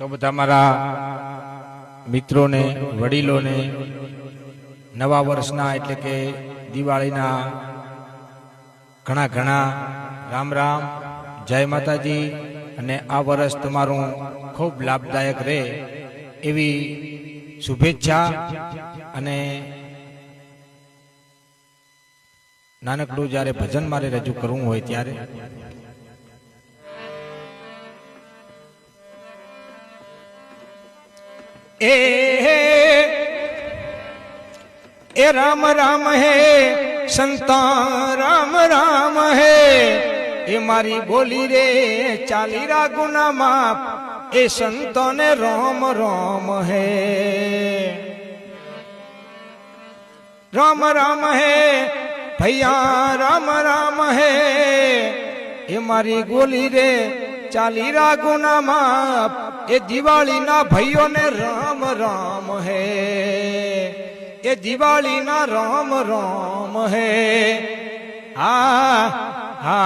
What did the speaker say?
તો બધા મારા મિત્રોને વડીલોને નવા વર્ષના એટલે કે દિવાળીના ઘણા ઘણા રામ રામ, જય માતાજી, અને આ વર્ષ તમારું ખૂબ લાભદાયક રહે એવી શુભેચ્છા. અને નાનકડું જ્યારે ભજન મારે રજૂ કરવું હોય ત્યારે ए राम राम है संता राम राम है, ए मारी बोली रे चाली रा गुना माप, ए संतों ने राम राम है. राम राम है भैया राम राम है, ए मारी गोली रे चाली रा गुना माप, ए दिवाली ना भाइयों ने राम राम है, ये दिवाली ना राम राम है. हा हा